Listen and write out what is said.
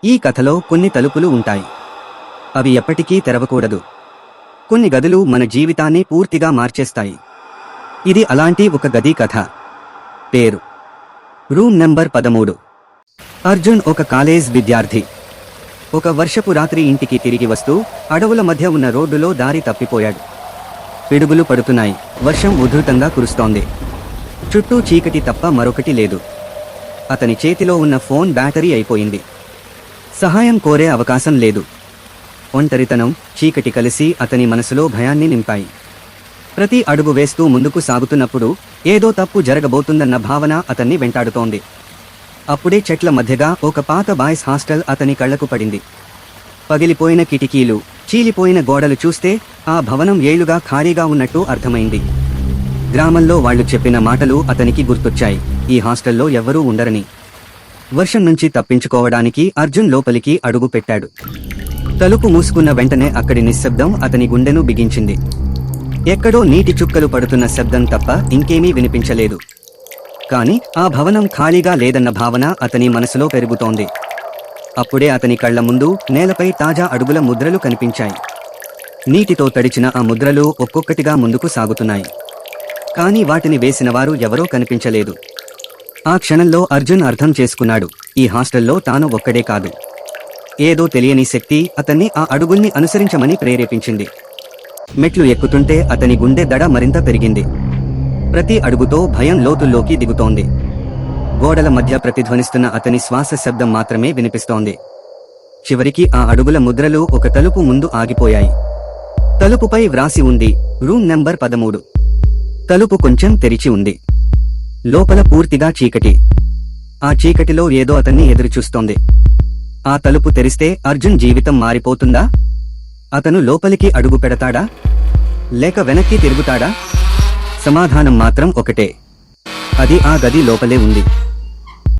ఈ కథలో కొన్ని తలుపులు ఉంటాయి. అవి ఎప్పటికీ తెరవకూడదు. కొన్ని గదులు మన జీవితాన్ని పూర్తిగా మార్చేస్తాయి. ఇది అలాంటి ఒక గది కథ. పేరు రూమ్ నంబర్ 13. అర్జున్ ఒక కాలేజ్ విద్యార్థి. ఒక వర్షపు రాత్రి ఇంటికి తిరిగి వస్తూ అడవుల మధ్య ఉన్న రోడ్డులో దారి తప్పిపోయాడు. పిడుగులు పడుతున్నాయి. వర్షం ఉధృతంగా కురుస్తోంది. చుట్టూ చీకటి తప్ప మరొకటి లేదు. అతని చేతిలో ఉన్న ఫోన్ బ్యాటరీ అయిపోయింది. సహాయం కోరే అవకాశం లేదు. ఒంటరితనం, చీకటి కలిసి అతని మనసులో భయాన్ని నింపాయి. ప్రతి అడుగు వేస్తూ ముందుకు సాగుతున్నప్పుడు ఏదో తప్పు జరగబోతుందన్న భావన అతన్ని వెంటాడుతోంది. అప్పుడే చెట్ల మధ్యగా ఒక పాత బాయ్స్ హాస్టల్ అతని కళ్లకు పడింది. పగిలిపోయిన కిటికీలు, చీలిపోయిన గోడలు చూస్తే ఆ భవనం ఏళ్లుగా ఖాళీగా ఉన్నట్టు అర్థమైంది. గ్రామంలో వాళ్లు చెప్పిన మాటలు అతనికి గుర్తొచ్చాయి. ఈ హాస్టల్లో ఎవ్వరూ ఉండరని. వర్షం నుంచి తప్పించుకోవడానికి అర్జున్ లోపలికి అడుగు పెట్టాడు. తలుపు మూసుకున్న వెంటనే అక్కడి నిశ్శబ్దం అతని గుండెను బిగించింది. ఎక్కడో నీటి చుక్కలు పడుతున్న శబ్దం తప్ప ఇంకేమీ వినిపించలేదు. కాని ఆ భవనం ఖాళీగా లేదన్న భావన అతని మనసులో పెరుగుతోంది. అప్పుడే అతని కళ్ల ముందు నేలపై తాజా అడుగుల ముద్రలు కనిపించాయి. నీటితో తడిచిన ఆ ముద్రలు ఒక్కొక్కటిగా ముందుకు సాగుతున్నాయి. కాని వాటిని వేసినవారు ఎవరో కనిపించలేదు. ఆ క్షణంలో అర్జున్ అర్థం చేసుకున్నాడు, ఈ హాస్టల్లో తాను ఒక్కడే కాదు. ఏదో తెలియని శక్తి అతన్ని ఆ అడుగుల్ని అనుసరించమని ప్రేరేపించింది. మెట్లు ఎక్కుతుంటే అతని గుండె దడ మరింత పెరిగింది. ప్రతి అడుగుతో భయం లోతుల్లోకి దిగుతోంది. గోడల మధ్య ప్రతిధ్వనిస్తున్న అతని శ్వాస శబ్దం మాత్రమే వినిపిస్తోంది. చివరికి ఆ అడుగుల ముద్రలు ఒక తలుపు ముందు ఆగిపోయాయి. తలుపుపై వ్రాసి ఉంది, రూమ్ నంబర్ 13. తలుపు కొంచెం తెరిచి ఉంది. లోపల పూర్తిగా చీకటి. ఆ చీకటిలో ఏదో అతన్ని ఎదురుచూస్తోంది. ఆ తలుపు తెరిస్తే అర్జున్ జీవితం మారిపోతుందా? అతను లోపలికి అడుగు పెడతాడా? లేక వెనక్కి తిరుగుతాడా? సమాధానం మాత్రం ఒకటే. అది ఆ గది లోపలే ఉంది.